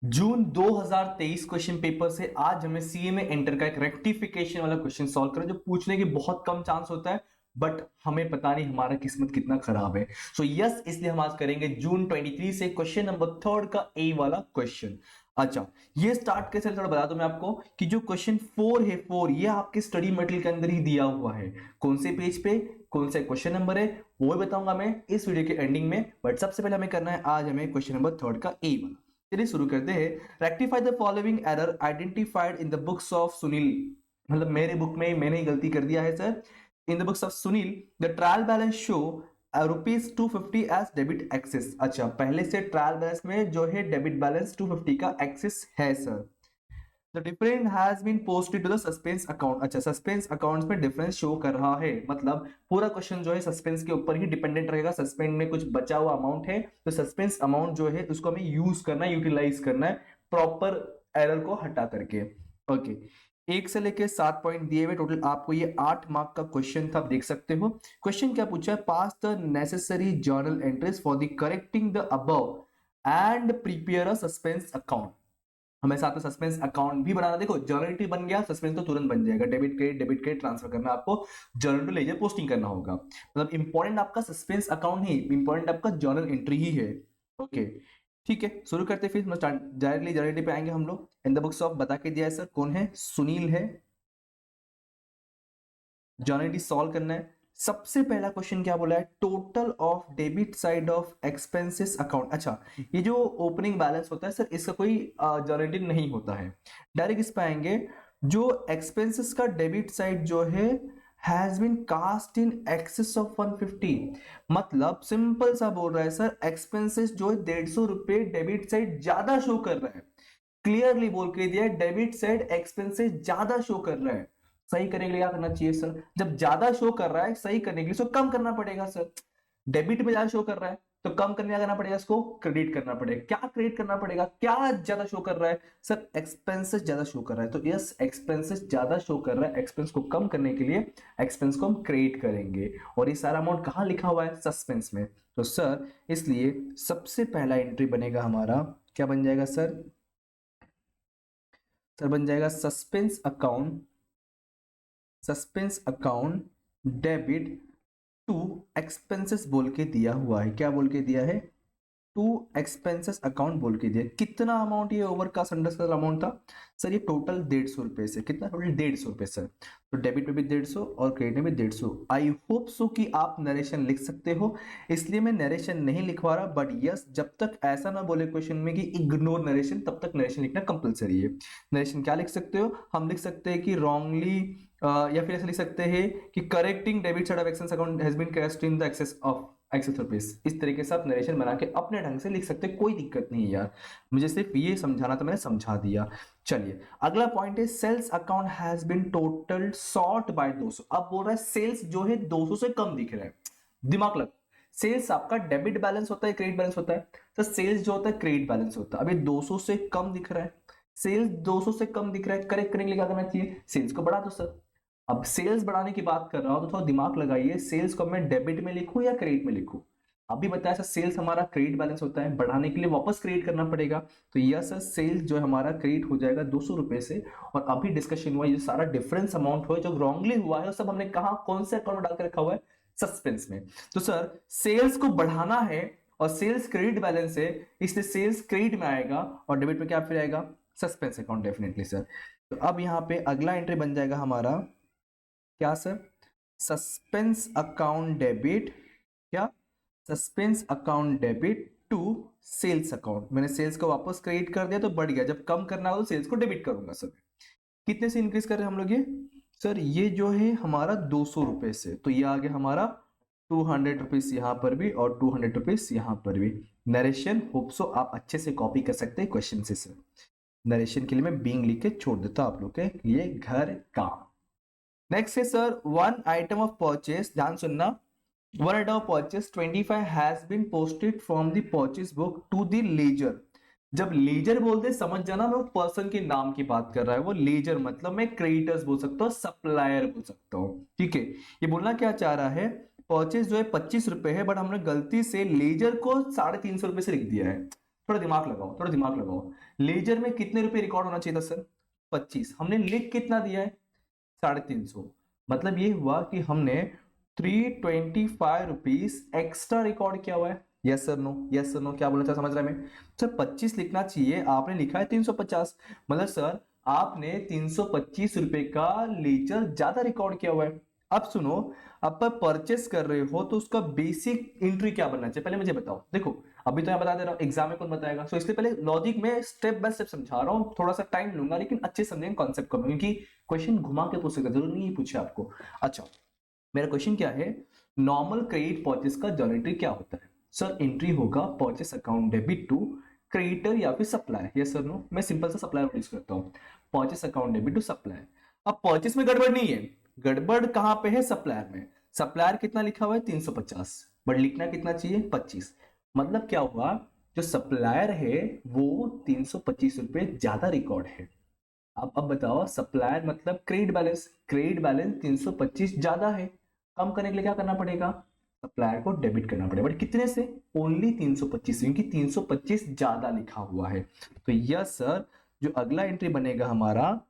जून 2023 question paper से आज हमें सीए में एंटर का एक रेक्टिफिकेशन वाला क्वेश्चन सॉल्व करें, जो पूछने की बहुत कम चांस होता है, बट हमें पता नहीं हमारा किस्मत कितना खराब है। सो यस, इसलिए हम आज करेंगे जून 23 से क्वेश्चन नंबर 3 का ए वाला क्वेश्चन। अच्छा, ये स्टार्ट कैसे, थोड़ा बता दूं मैं आपको कि जो क्वेश्चन 4 है, 4 ये आपके स्टडी मटेरियल के अंदर ही दिया हुआ है। कौन से पेज पे कौन सा क्वेश्चन नंबर है वो भी बताऊंगा मैं इस वीडियो के एंडिंग में, बट सबसे पहले हमें करना है आज हमें क्वेश्चन नंबर 3 का ए वाला। चलिए शुरू करते हैं। Rectify the following error identified in the books of Sunil. मतलब मेरे बुक में मैंने ही गलती कर दिया है sir. In the books of Sunil the trial balance show ₹250 as debit excess. अच्छा, पहले से ट्रायल बैलेंस में जो है डेबिट बैलेंस 250 का एक्सेस है sir. The different has been posted to the suspense account. अच्छा, सस्पेंस अकाउंट्स में डिफरेंस शो कर रहा है, मतलब पूरा क्वेश्चन जो है सस्पेंस के ऊपर ही डिपेंडेंट रहेगा। सस्पेंस में कुछ बचा हुआ अमाउंट है, तो सस्पेंस अमाउंट जो है उसको हमें यूज करना है, यूटिलाइज करना है प्रॉपर एरर को हटा करके। ओके, 1 से लेके 7 पॉइंट दिए हुए, टोटल आपको ये 8 मार्क का क्वेश्चन था, आप देख सकते हो। क्वेश्चन क्या पूछा है? Pass the necessary journal entries for the correcting the above and prepare a suspense account. हमें साथ में सस्पेंस अकाउंट भी बनाना। देखो, जर्नलिटी बन गया, सस्पेंस तो तुरंत बन जाएगा। डेबिट क्रेडिट ट्रांसफर करना, आपको जर्नल टू लेजर पोस्टिंग करना होगा। मतलब इंपॉर्टेंट आपका सस्पेंस अकाउंट ही, इंपॉर्टेंट आपका जर्नल एंट्री ही है। ओके, ठीक है, शुरू करते फिर डायरेक्टली जर्नलिटी पे आएंगे हम लोग। इन द बुक्स ऑफ बता के दिया है सर, कौन है? सुनील है। जर्नलिटी सॉल्व करना है। सबसे पहला क्वेश्चन क्या बोला है? Total of debit side of expenses account. अच्छा, ये जो ओपनिंग बैलेंस होता है सर, इसका कोई जर्नलिटी नहीं होता है। डायरेक्ट इस पे आएंगे। जो एक्सपेंसेस का डेबिट साइड जो है has been cast in excess of 150। मतलब सिंपल सा बोल रहा है सर, एक्सपेंसेस जो है 150 रुपए डेबिट साइड ज्यादा शो कर रहा है। क्लियरली बोल के दिया है, डेबिट साइड एक्सपेंसेस ज्यादा शो कर रहा है। सही करने के लिए क्या करना चाहिए सर? जब ज्यादा शो कर रहा है, सही करने के लिए इसको कम करना पड़ेगा सर। डेबिट में ज्यादा शो कर रहा है तो कम करने क्या करना पड़ेगा? इसको क्रेडिट करना पड़ेगा। क्या क्रेडिट करना पड़ेगा? क्या ज्यादा शो कर रहा है सर? एक्सपेंसेस ज्यादा शो कर रहा है, तो यस, एक्सपेंसेस ज्यादा शो कर रहा है। एक्सपेंस को कम करने के लिए एक्सपेंस को हम क्रेडिट करेंगे, और ये सारा अमाउंट कहां लिखा हुआ है? सस्पेंस में। तो सर इसलिए सबसे पहला एंट्री बनेगा हमारा, क्या बन जाएगा सर? सर बन जाएगा suspense account, suspense account debit to expenses बोल के दिया हुआ है। क्या बोल के दिया है? टू एक्सपेंसेस अकाउंट बोल के दिया। कितना अमाउंट ये ओवर का अंडरस्टैंड अमाउंट था सर? ये टोटल 150 रुपए से। कितना टोटल? 150 रुपए सर। तो डेबिट में भी 150 और क्रेडिट में भी 150। आई होप सो कि आप नरेशन लिख सकते हो, इसलिए मैं नरेशन नहीं लिखवा रहा, बट यस, जब तक ऐसा ना बोले क्वेश्चन में कि इग्नोर नरेशन, तब तक नरेशन लिखना कंपलसरी है। नरेशन क्या लिख सकते हो? हम लिख सकते हैं कि रॉन्गली, या फिर ऐसे लिख सकते हैं कि correcting debit side of expense account has been cashed in the excess of excess rupees. इस तरीके से आप नरेशन बना के अपने ढंग से लिख सकते हैं, कोई दिक्कत नहीं है यार। मुझे सिर्फ ये समझाना था, मैंने समझा दिया। चलिए, अगला पॉइंट है sales account has been total sort by 200। अब बोल रहा है सेल्स जो है 200 से कम दिख रहा है। दिमाग लग, सेल्स आपका डेबिट बैलेंस होता है, क्रेडिट बैलेंस होता है। तो सेल्स जो होता है क्रेडिट बैलेंस होता है। अभी 200 से कम दिख रहा है, सेल्स 200 से कम दिख रहा है। करेक्ट करने के लिए क्या करना चाहिए? सेल्स को बढ़ा दो सर। अब सेल्स बढ़ाने की बात कर रहा हूं तो थोड़ा दिमाग लगाइए, सेल्स को मैं डेबिट में लिखूं या क्रेडिट में लिखूं? अभी बताया सर, सेल्स हमारा क्रेडिट बैलेंस होता है, बढ़ाने के लिए वापस क्रेडिट करना पड़ेगा। तो यह सर सेल्स जो है हमारा क्रेडिट हो जाएगा 200 रुपए से। और अभी डिस्कशन हुआ, ये सारा डिफरेंस अमाउंट हो जो रॉन्गली हुआ है, सब हमने कहा कौन से अकाउंट में डाल के रखा हुआ है? सस्पेंस में। तो सर सेल्स को बढ़ाना है और सेल्स क्रेडिट बैलेंस है, इसलिए सेल्स क्रेडिट में आएगा और डेबिट में क्या फिर आएगा? Suspense account definitely sir. तो अब यहाँ पे अगला एंट्री बन जाएगा हमारा, क्या सर? सस्पेंस अकाउंट डेबिट, क्या? Suspense account debit to sales account. मैंने सेल्स को वापस क्रेडिट कर दिया तो बढ़ गया, जब कम करना हो तो सेल्स को डेबिट करूंगा सर। कितने से इंक्रीज कर रहे हैं हम लोग ये? सर ये जो है हमारा 200 रुपए से, तो ये आ गया हमारा 200 रुपीज यहां पर भी और 200 रुपीज यहां पर भी। नरेशन होप सो आप अच्छे से कॉपी कर सकते हैं क्वेश्चन से सर। नरेशन के लिए मैं बीइंग लिख के छोड़ देता हूं आप लोग के लिए घर का। नेक्स्ट है sir one item of purchase, ध्यान सुनना। One item of purchase 25 has been posted from the purchase book to the ledger. जब लेजर बोलते समझ जाना, मैं पर्सन के नाम की बात कर रहा है वो लेजर, मतलब मैं क्रेडिटर्स बोल सकता हूँ, सप्लायर बोल सकता हूँ। ठीक है, ये बोलना क्या चाह रहा है? परचेस जो है 25 रुपए है, बट हमने गलती से लेजर को 350 रुपए से लिख दिया है। थोड़ा दिमाग लगाओ, थोड़ा दिमाग लगाओ। लेजर में कितने रुपए रिकॉर्ड होना चाहिए था सर? 25। हमने लिख कितना दिया है? 350। मतलब ये हुआ कि हमने 325 रुपीज एक्स्ट्रा रिकॉर्ड किया हुआ है। Yes sir no, yes sir no, क्या बोलना चाह समझ रहे हैं? सर 25 लिखना चाहिए, आपने लिखा है 350। मतलब सर आपने 325 रुपए का लेजर ज्यादा रिकॉर्ड किया हुआ है। अब सुनो, अब पर परचेस कर रहे हो तो उसका बेसिक एंट्री क्या बनना चाहिए पहले मुझे बताओ। देखो अभी तो मैं बता दे रहा हूँ, एग्जाम में कौन बताएगा, सो इसलिए पहले लॉजिक में स्टेप बाय स्टेप समझा रहा हूँ, थोड़ा सा टाइम लूंगा लेकिन अच्छे समझेंगे कॉन्सेप्ट को, क्योंकि क्वेश्चन घुमा के पूछ सकता, जरूरी नहीं पूछे आपको। अच्छा, मेरा क्वेश्चन क्या है, नॉर्मल क्रेडिट परचेस का जर्नल एंट्री क्या होता है? सर एंट्री होगा purchase account debit to creditor या फिर सप्लायर। यस सर नो, मैं सिंपल सा सप्लायर यूज करता हूँ, purchase account debit to supplier. अब परचेस में गड़बड़ नहीं है, गड़बड़ कहां पे है? सप्लायर में। सप्लायर कितना लिखा हुआ है? 350, बट लिखना कितना चाहिए? 25। मतलब क्या हुआ, जो सप्लायर है वो 325 रुपए ज्यादा रिकॉर्ड है। अब बताओ, सप्लायर मतलब क्रेडिट बैलेंस, क्रेडिट बैलेंस 325 ज्यादा है, कम करने के लिए क्या करना पड़ेगा? सप्लायर को डेबिट करना पड़ेगा, बट कितने से? ओनली 325, क्योंकि 325 ज्यादा लिखा हुआ है। तो यस सर, जो अगला एंट्री बनेगा हमारा,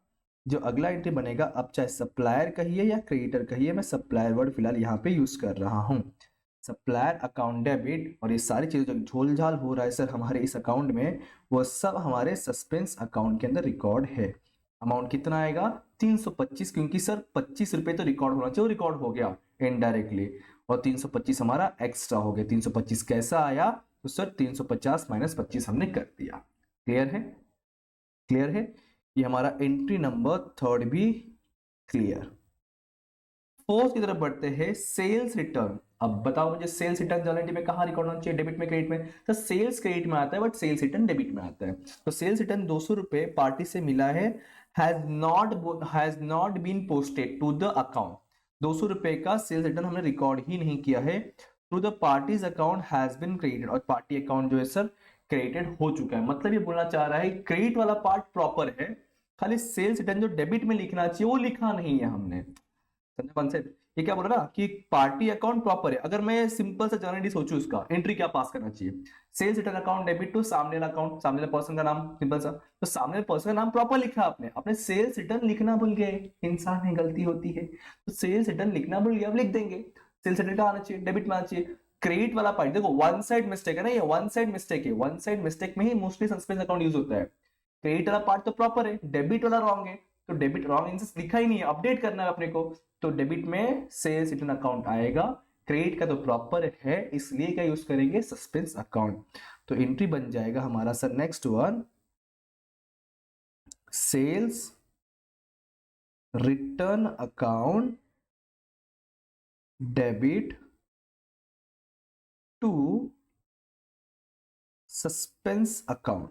जो अगला एंट्री बनेगा, अब चाहे सप्लायर कहिए या क्रेडिटर कहिए, मैं सप्लायर वर्ड फिलहाल यहाँ पे यूज कर रहा हूँ। सप्लायर अकाउंट डेबिट, और ये सारी चीजें जो झोल झाल हो रहा है सर हमारे इस अकाउंट में, वो सब हमारे सस्पेंस अकाउंट के अंदर रिकॉर्ड है। अमाउंट कितना आएगा? 325, क्योंकि सर 25 रुपए तो रिकॉर्ड होना चाहिए, वो रिकॉर्ड हो गया इनडायरेक्टली, और 325 हमारा एक्स्ट्रा हो गया। 325 कैसा आया? तो सर 350 माइनस 25 हमने कर दिया। क्लियर है? क्लियर है? ये हमारा एंट्री नंबर थर्ड भी क्लियर। फोर्थ की तरफ बढ़ते हैं, सेल्स रिटर्न। अब बताओ मुझे, सेल्स रिटर्न जर्नल में कहां रिकॉर्ड होना चाहिए? डेबिट में, क्रेडिट में? तो सेल्स क्रेडिट में आता है, बट सेल्स रिटर्न डेबिट में आता है। तो सेल्स रिटर्न 200 रुपए पार्टी से मिला है, has not been posted to the account. 200 रुपए का सेल्स रिटर्न हमने रिकॉर्ड ही नहीं किया है। To the party's account has been credited, और पार्टी अकाउंट जो है सर क्रेडिटेड हो चुका है। मतलब ये बोलना चाह रहा है क्रेडिट वाला पार्ट प्रॉपर है, खाली सेल्स रिटर्न जो डेबिट में लिखना चाहिए वो लिखा नहीं है हमने। समझे कॉन्सेप्ट? ये क्या बोल रहा ना कि पार्टी अकाउंट प्रॉपर है। अगर मैं सिंपल सा जर्नली सोचूं, इसका एंट्री क्या पास करना चाहिए? Sales return account debit to सामने वाला अकाउंट, सामने वाले पर्सन का नाम, सिंपल सा। तो सामने वाले पर्सन का नाम प्रॉपर लिखा आपने, अपने सेल्स रिटर्न लिखना भूल गए। इंसान में गलती होती है, तो सेल्स रिटर्न लिखना भूल गया, अब लिख देंगे। सेल्स रिटर्न आना चाहिए, डेबिट में आना चाहिए। क्रेडिट वाला पार्ट देखो, वन साइड मिस्टेक है ना, ये वन साइड मिस्टेक है, वन साइड मिस्टेक में ही मोस्टली सस्पेंस अकाउंट यूज होता है। क्रेडिट वाला पार्ट तो प्रॉपर है, डेबिट वाला रॉन्ग है, तो डेबिट रॉन्ग इन लिखा ही नहीं है, अपडेट करना है अपने को। तो डेबिट में सेल्स रिटर्न अकाउंट आएगा, क्रेडिट का तो प्रॉपर है, इसलिए क्या यूज करेंगे? Suspense account. तो एंट्री बन जाएगा हमारा sir next one, sales return account debit to suspense account.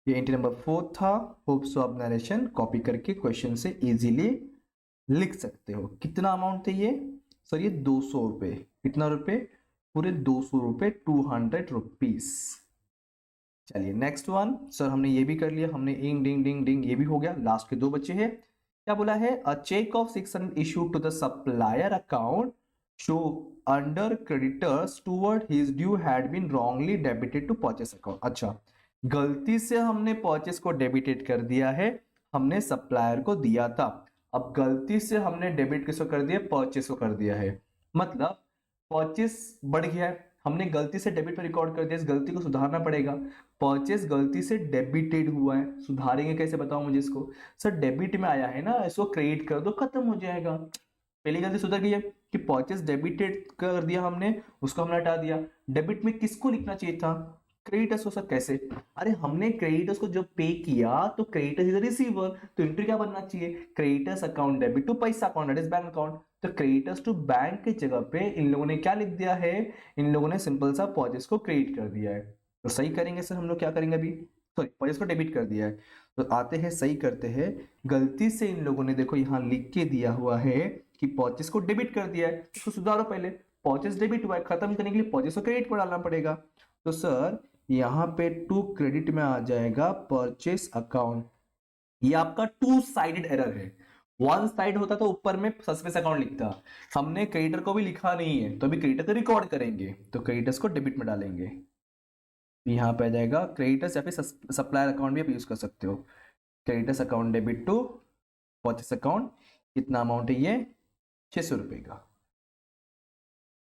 ये एंट्री नंबर 4 था। होप सो आप नरेशन कॉपी करके क्वेश्चन से इजीली लिख सकते हो। कितना अमाउंट है ये? सर ये 200 रुपए। कितना रुपए? पूरे 200 रुपए, 200 रुपीस। चलिए नेक्स्ट वन सर, हमने ये भी कर लिया, हमने इंग डिंग डिंग डिंग ये भी हो गया। लास्ट के दो बच्चे हैं। क्या बोला है? A cheque of 600 issue to the supplier account show under creditors toward his due had been wrongly debited to purchase account. अच्छा, गलती से हमने परचेस को डेबिटेड कर दिया है, हमने सप्लायर को दिया था। अब गलती से हमने डेबिट किसको कर दिया? परचेस को कर दिया है। मतलब परचेस बढ़ गया है, हमने गलती से डेबिट पर रिकॉर्ड कर दिया, इस गलती को सुधारना पड़ेगा। परचेस गलती से डेबिटेड हुआ है, सुधारेंगे कैसे बताओ मुझे इसको? सर डेबिट में आया है ना, इसको क्रेडिट कर दो, खत्म हो जाएगा। पहली गलती सुधर गई है कि परचेस डेबिटेड कर दिया हमने, उसको हमने हटा दिया। डेबिट में किसको लिखना चाहिए था? क्रेडिटर्स को। सर कैसे? अरे हमने क्रेडिटर्स को जब पे किया तो क्रेडिटर्स इज रिसीवर, तो एंट्री क्या बनना चाहिए? क्रेडिटर्स अकाउंट डेबिट टू पैसा account, that is bank account. तो क्रेडिटर्स टू बैंक की जगह पे इन लोगों ने क्या लिख दिया है? इन लोगों ने सिंपल सा परचेस को क्रेडिट कर दिया है। तो सही करेंगे सर हम लोग, क्या करेंगे अभी? सॉरी, परचेस को डेबिट कर दिया है। तो आते हैं सही करते हैं। गलती से इन लोगों ने देखो यहां लिख के दिया हुआ है कि परचेस को डेबिट कर दिया है, इसको सुधारो पहले। परचेस डेबिट हुआ है, खत्म करने के लिए परचेस को क्रेडिट पर डालना पड़ेगा। तो सर यहां पे टू क्रेडिट में आ जाएगा परचेस अकाउंट। ये आपका टू साइडेड एरर है। वन साइड होता तो ऊपर में सस्पेंस अकाउंट लिखता, हमने क्रेडिटर को भी लिखा नहीं है, तो अभी क्रेडिटर को रिकॉर्ड करेंगे, तो क्रेडिटर्स को डेबिट में डालेंगे। यहाँ पे आ जाएगा क्रेडिटर्स या फिर सप्लायर अकाउंट भी आप यूज कर सकते हो। Creditors account debit to purchase account, कितना अमाउंट है ये, 600 रुपए का।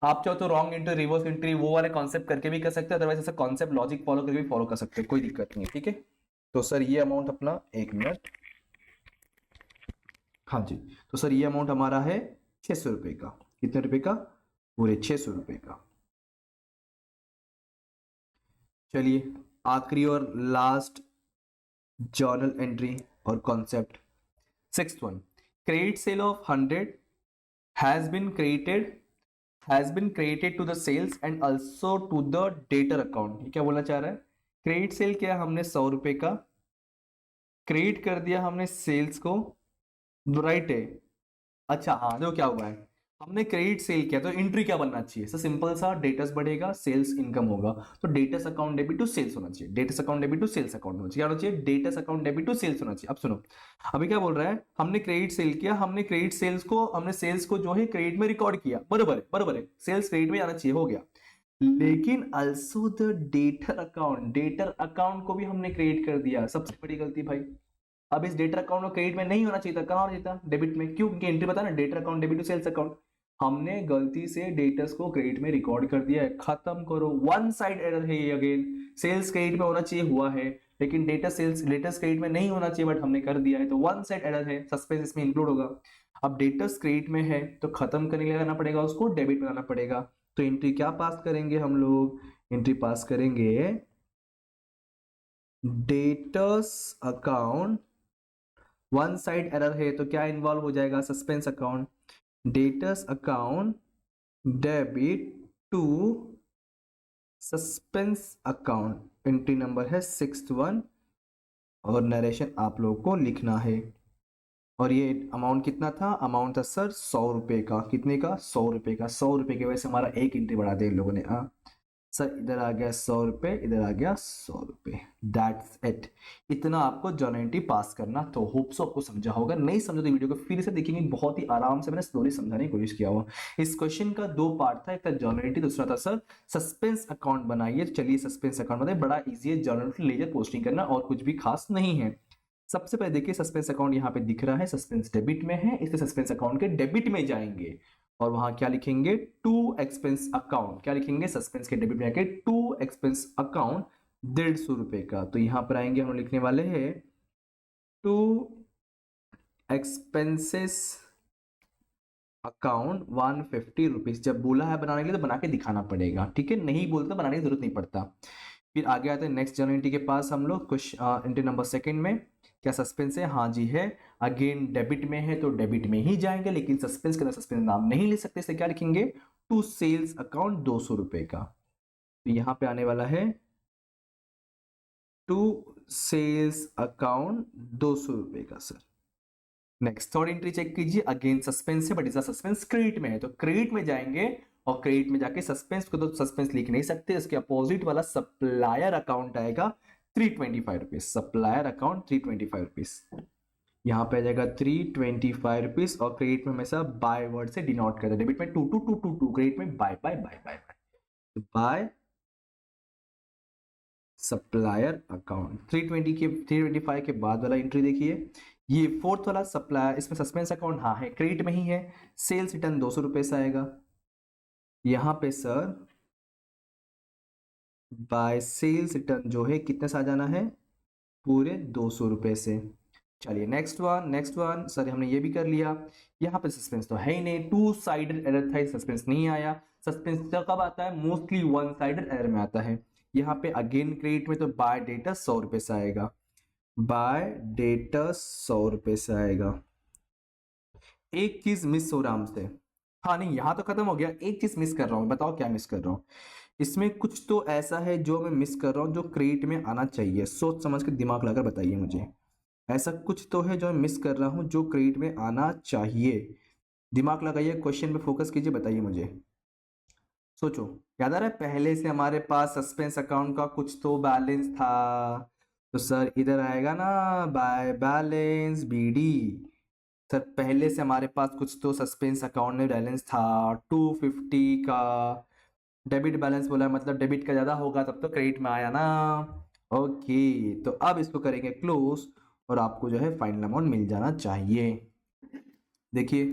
आप चाहो तो रॉन्ग एंट्री रिवर्स एंट्री वो वाले कॉन्सेप्ट करके भी कर सकते हो, अदरवाइज ऐसा कॉन्सेप्ट लॉजिक फॉलो करके भी फॉलो कर सकते हो, कोई दिक्कत नहीं है, ठीक है। तो सर ये अमाउंट अपना, एक मिनट, हाँ जी, तो सर ये अमाउंट हमारा है 600 रुपए का। कितने रुपए का, पूरे 600 रुपए का। चलिए आखिरी और लास्ट जर्नल एंट्री और concept, sixth one, credit sale of 100 has been created, has been created to the sales and also to the debtor account. ये क्या बोलना चाह रहा है, क्रेडिट सेल किया हमने 100 रुपए का, क्रेडिट कर दिया हमने सेल्स को, राइट है। अच्छा हाँ, देखो क्या हुआ है, हमने क्रेडिट सेल किया तो एंट्री क्या बनना चाहिए, सर सिंपल सा, डेटस बढ़ेगा सेल्स इनकम होगा, तो debtors account debit to sales होना चाहिए, debtors account debit to sales account होना चाहिए, क्या होना चाहिए, debtors account debit to sales होना चाहिए। अब सुनो, अभी क्या बोल रहा है, हमने क्रेडिट सेल किया, हमने क्रेडिट सेल्स को, हमने सेल्स को जो है क्रेडिट में रिकॉर्ड किया, बराबर है, बराबर है, सेल्स क्रेडिट में आना चाहिए, हो गया। लेकिन also the debtor account, debtor account को भी हमने क्रिएट कर दिया, सबसे बड़ी गलती भाई। अब इस डेटर अकाउंट को क्रेडिट में नहीं होना चाहिए था, कहां होना चाहिए था, डेबिट में, क्यों, क्योंकि एंट्री बता ना, debtor account debit to sales account, हमने गलती से डेटर्स को क्रेडिट में रिकॉर्ड कर दिया है, खत्म करो, वन साइड एरर है ये, अगेन सेल्स क्रेडिट में होना चाहिए, हुआ है, लेकिन डेटा सेल्स डेटर्स क्रेडिट में नहीं होना चाहिए, बट हमने कर दिया है, तो वन साइड एरर है, सस्पेंस इसमें इंक्लूड होगा। अब डेटर्स क्रेडिट में है तो खत्म करने के लिए लाना पड़ेगा, उसको डेबिट में लाना पड़ेगा, तो एंट्री क्या पास करेंगे हम लोग, एंट्री पास करेंगे debtors account, one side error है तो क्या इन्वॉल्व हो जाएगा, suspense account, debtors account debit to suspense account, entry number है सिक्स्थ वन, और नरेशन आप लोगों को लिखना है। और ये अमाउंट कितना था, अमाउंट था सर 100 रुपए का, कितने का, 100 रुपए का, 100 रुपए की वजह से हमारा एक एंट्री बढ़ा दिया इन लोगों ने, सर इधर आ गया 100 रुपए, इधर आ गया 100 रुपए, दैट्स इट। इतना आपको जर्नल एंट्री पास करना, तो होप सो आपको समझा होगा, नहीं समझो तो वीडियो को फिर से देखेंगे, बहुत ही आराम से मैंने स्टोरी समझाने की कोशिश किया हुआ। इस क्वेश्चन का दो पार्ट था, एक था जर्नल एंट्री, दूसरा था सर सस्पेंस अकाउंट बनाइए। चलिए सस्पेंस अकाउंट बनाइए, बड़ा इजी है, जर्नल एंट्री लेजर पोस्टिंग करना, और कुछ भी खास नहीं है। सबसे पहले देखिए सस्पेंस अकाउंट यहाँ पे दिख रहा है, सस्पेंस डेबिट में है, इसलिए सस्पेंस अकाउंट के डेबिट में जाएंगे, और वहां क्या लिखेंगे, टू एक्सपेंस अकाउंट, क्या लिखेंगे, सस्पेंस के डेबिट में आके टू एक्सपेंस अकाउंट 150 रुपए का, तो यहां पर आएंगे हम लिखने वाले हैं टू एक्सपेंसेस अकाउंट 150 रुपीज। जब बोला है बनाने के लिए तो बना के दिखाना पड़ेगा, ठीक है, नहीं बोलते बनाने की जरूरत नहीं पड़ता। फिर आगे आते हैं नेक्स्ट जर्नल एंट्री के पास हम लोग, कुछ एंट्री नंबर सेकंड में क्या सस्पेंस है, हाँ जी है, अगेन डेबिट में है तो डेबिट में ही जाएंगे, लेकिन सस्पेंस के अंदर सस्पेंस नाम नहीं ले सकते, इसलिए क्या लिखेंगे, टू सेल्स अकाउंट 200 रुपए का, तो यहां पे आने वाला है टू सेल्स अकाउंट 200 रुपए का sir. Next third entry check कीजिए, अगेन सस्पेंस है, बट इसका सस्पेंस क्रेडिट में है, तो क्रेडिट में जाएंगे, और क्रेडिट में जाके सस्पेंस को तो सस्पेंस लिख नहीं सकते, इसके अपोजिट वाला सप्लायर अकाउंट आएगा 325 रुपीज, सप्लायर अकाउंट 325 रुपीज, यहाँ पे आ जाएगा 325 रुपीज, और क्रेडिट में हमेशा बाय वर्ड से डिनोट करते हैं, डेबिट में to to to to to, credit में by by by by by, by supplier account. 325 के बाद वाला एंट्री देखिए, ये फोर्थ वाला सप्लायर, इसमें सस्पेंस अकाउंट हाँ है, क्रेडिट में ही है, सेल्स रिटर्न 200 रुपए से आएगा, यहां पे सर बाय सेल्स रिटर्न जो है कितने से आ जाना है, पूरे 200 रुपए से। चलिए next one, next one, sir हमने ये भी कर लिया, यहाँ पे सस्पेंस तो है ही नहीं, टू साइडेड एरर था, सस्पेंस नहीं आया, सस्पेंस कब आता है, मोस्टली वन साइडेड एरर में आता है। यहाँ पे अगेन क्रेडिट में तो बाय डेटा 100 रुपए से आएगा, बाय डेटा 100 रुपए से आएगा। एक चीज मिस हो रहा हमसे, हाँ नहीं यहाँ तो खत्म हो गया, एक चीज मिस कर रहा हूँ, बताओ क्या मिस कर रहा हूँ, इसमें कुछ तो ऐसा है जो मैं मिस कर रहा हूँ, जो क्रेडिट में आना चाहिए, सोच समझ के दिमाग लगाकर बताइए मुझे, ऐसा कुछ तो है जो मैं मिस कर रहा हूँ जो क्रेडिट में आना चाहिए, दिमाग लगाइए, क्वेश्चन पे फोकस कीजिए, बताइए मुझे, सोचो। याद आ रहा है पहले से हमारे पास सस्पेंस अकाउंट का कुछ तो बैलेंस था, तो सर इधर आएगा ना बाय बैलेंस बीडी, सर पहले से हमारे पास कुछ तो सस्पेंस अकाउंट में बैलेंस था 250 का, डेबिट बैलेंस बोला है, मतलब डेबिट का ज्यादा होगा तब तो क्रेडिट में आया ना। ओके, तो अब इसको करेंगे क्लोज और आपको जो है फाइनल अमाउंट मिल जाना चाहिए। देखिए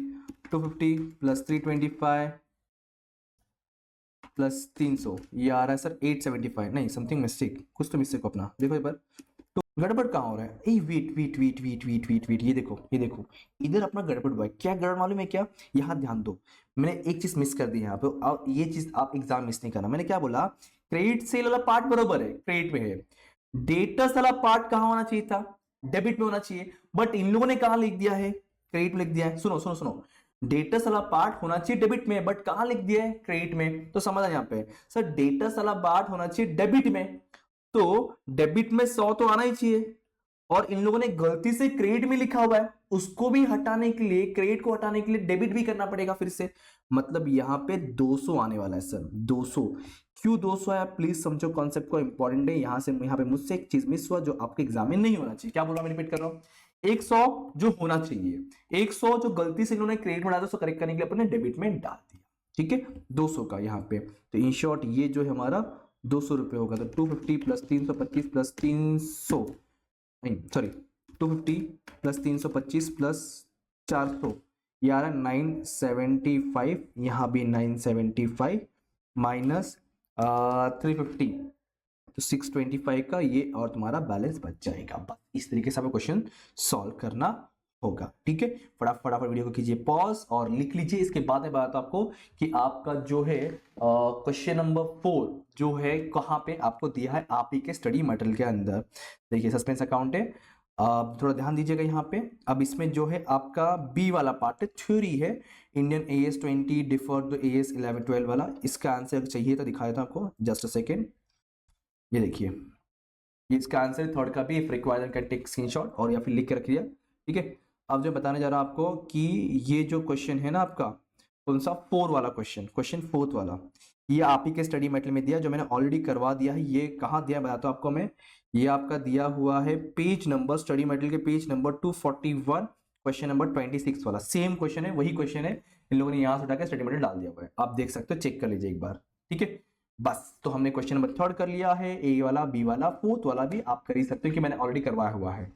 250 प्लस 325 प्लस 300, ये आ रहा है सर 875, नहीं समथिंग मिस्टेक, कुछ तो मिस्टेक अपना देखो एक बार, तो गड़बड़ कहाँ हो रहा है? ए wait wait wait wait wait wait wait, ये देखो ये देखो, इधर अपना गड़बड़ हुआ है। क्या गड़बड़ मालूम है क्या? यहाँ ध्यान दो, मैंने एक चीज मिस कर दी यहाँ पे, अब ये चीज आप एग्जाम मिस नहीं करना। मैंने क्या बोला? क्रेडिट सेल वाला पार्ट बरोबर है, क्रेडिट में है। डेटर्स वाला पार्ट कहाँ होना चाहिए था? डेबिट में होना चाहिए, बट इन लोगों ने कहाँ लिख दिया है? क्रेडिट में लिख दिया है। सुनो सुनो सुनो, डेटर्स वाला पार्ट होना चाहिए डेबिट में, बट कहाँ लिख दिया है? क्रेडिट में। तो समझ आ यहाँ पे सर, डेटर्स वाला पार्ट होना चाहिए डेबिट में, तो डेबिट में 100 तो आना ही चाहिए, और इन लोगों ने गलती से क्रेडिट में लिखा हुआ है, उसको भी हटाने के लिए, क्रेडिट को हटाने के लिए डेबिट भी करना पड़ेगा फिर से, मतलब यहां पे 200 आने वाला है सर, 200। क्यों 200 है प्लीज समझो कॉन्सेप्ट को, इंपॉर्टेंट है। यहाँ पे मुझसे एक चीज मिस हुआ जो आपके एग्जाम में नहीं होना चाहिए। क्या बोला, मैं रिपीट कर रहा हूँ, 100 जो होना चाहिए, 100 जो गलती से इन्होंने क्रेडिट में डाला उसको करेक्ट करने के लिए अपने डेबिट में डाल दिया, ठीक है, 200 का यहाँ पे। तो इन शॉर्ट ये जो है हमारा 200 रुपये होगा, तो 250 प्लस 325 प्लस 300, नहीं सॉरी, 250 प्लस 325 प्लस 400, ये आ रहा है 975, यहाँ भी 975 माइनस 350, तो 625 का ये, और तुम्हारा बैलेंस बच जाएगा। बस इस तरीके से आपको क्वेश्चन सॉल्व करना होगा, ठीक है। फटाफट वीडियो को कीजिए पॉज और लिख लीजिए। इसके बाद मैं बताता हूं आपको कि आपका जो है क्वेश्चन नंबर 4 जो है कहाँ पे आपको दिया है, आप ही के स्टडी मटेरियल के अंदर। देखिए सस्पेंस अकाउंट है, थोड़ा ध्यान दीजिएगा यहाँ पे। अब इसमें जो है आपका बी वाला पार्ट है, थ्योरी है, Indian AS 20 differ to AS 11 12 वाला। इसका आंसर चाहिए तो दिखा देता हूं आपको, जस्ट अ सेकेंड। ये देखिए, ये इसका आंसर थर्ड का भी, if required can take screenshot और या फिर लिख के रख लिया, ठीक है। अब जो बताने जा रहा हूं आपको कि ये जो क्वेश्चन है ना आपका, कौन सा 4 वाला क्वेश्चन, क्वेश्चन 4 वाला, ये आप ही के स्टडी मेटेरियल में दिया, जो मैंने ऑलरेडी करवा दिया है। ये कहाँ दिया बताता हूं आपको मैं, ये आपका दिया हुआ है पेज नंबर, स्टडी मटेरियल के पेज नंबर 241, क्वेश्चन नंबर 26 वाला। सेम क्वेश्चन है, वही क्वेश्चन है, इन लोगों ने यहाँ से उठा के स्टडी मटेरियल डाल दिया हुआ है, आप देख सकते हो, चेक कर लीजिए एक बार, ठीक है। बस, तो हमने क्वेश्चन नंबर 3 कर लिया है, ए वाला, बी वाला, 4th वाला भी आप कर ही सकते हो कि मैंने ऑलरेडी करवाया हुआ है।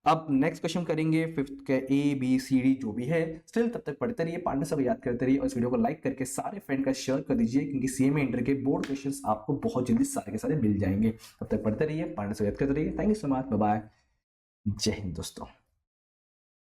अब नेक्स्ट क्वेश्चन करेंगे 5th के ABCD जो भी है। स्टिल तब तक पढ़ते रहिए, पार्टनर सब याद करते रहिए, और इस वीडियो को लाइक करके सारे फ्रेंड का शेयर कर दीजिए, क्योंकि CMA इंटर के बोर्ड क्वेश्चंस आपको बहुत जल्दी सारे के सारे मिल जाएंगे। तब तक पढ़ते रहिए, पार्टनर सब याद करते रहिए। Thank you so much, bye bye, जय हिंद दोस्तों।